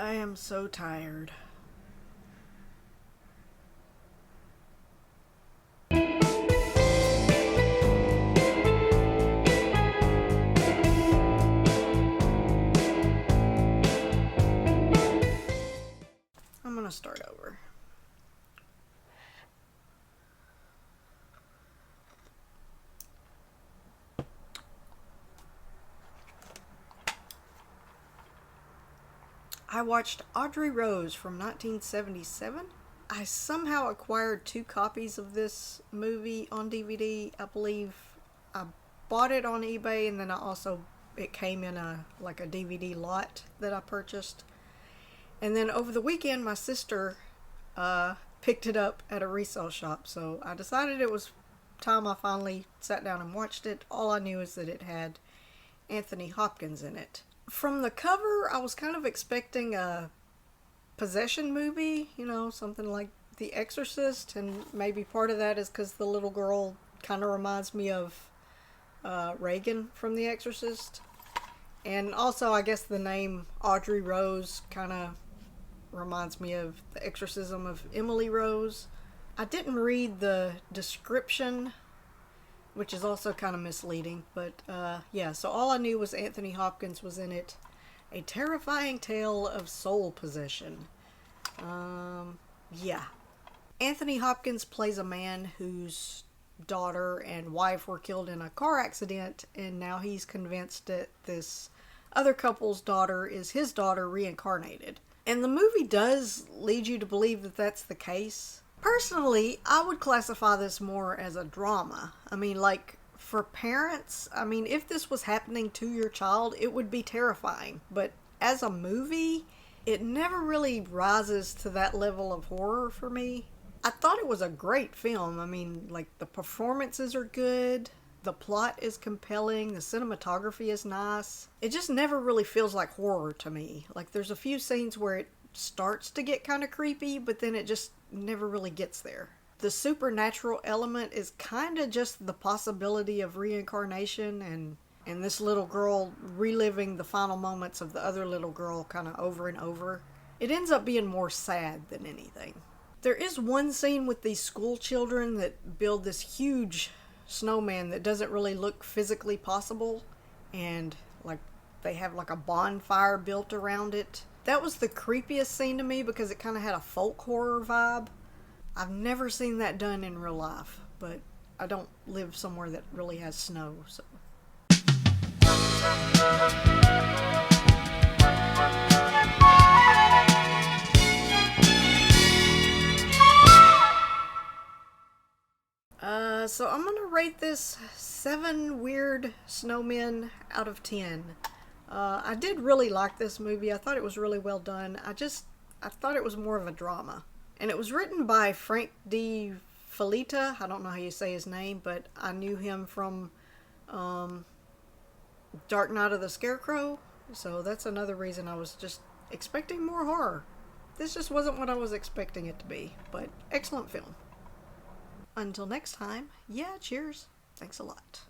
I am so tired. I'm gonna start over. I watched Audrey Rose from 1977. I somehow acquired 2 copies of this movie on DVD. I believe I bought it on eBay, and then it came in a DVD lot that I purchased. And then over the weekend, my sister picked it up at a resale shop, so I decided it was time I finally sat down and watched it. All I knew is that it had Anthony Hopkins in it. From the cover, I was kind of expecting a possession movie, something like The Exorcist, and maybe part of that is because the little girl kind of reminds me of Reagan from The Exorcist. And also, I guess the name Audrey Rose kind of reminds me of The Exorcism of Emily Rose. I didn't read the description, which is also kind of misleading, but so all I knew was Anthony Hopkins was in it. A terrifying tale of soul possession. Anthony Hopkins plays a man whose daughter and wife were killed in a car accident, and now he's convinced that this other couple's daughter is his daughter reincarnated. And the movie does lead you to believe that that's the case. Personally, I would classify this more as a drama. For parents, if this was happening to your child, it would be terrifying. But as a movie, it never really rises to that level of horror for me. I thought it was a great film. The performances are good. The plot is compelling. The cinematography is nice. It just never really feels like horror to me. There's a few scenes where it starts to get kind of creepy, but then it just never really gets there. The supernatural element is kind of just the possibility of reincarnation and this little girl reliving the final moments of the other little girl kind of over and over. It ends up being more sad than anything. There is one scene with these school children that build this huge snowman that doesn't really look physically possible, and they have a bonfire built around it. That was the creepiest scene to me because it kind of had a folk horror vibe. I've never seen that done in real life, but I don't live somewhere that really has snow, so. So I'm gonna rate this 7 weird snowmen out of 10. I did really like this movie. I thought it was really well done. I thought it was more of a drama. And it was written by Frank D. Felitta. I don't know how you say his name, but I knew him from Dark Knight of the Scarecrow. So that's another reason I was just expecting more horror. This just wasn't what I was expecting it to be, but excellent film. Until next time, cheers. Thanks a lot.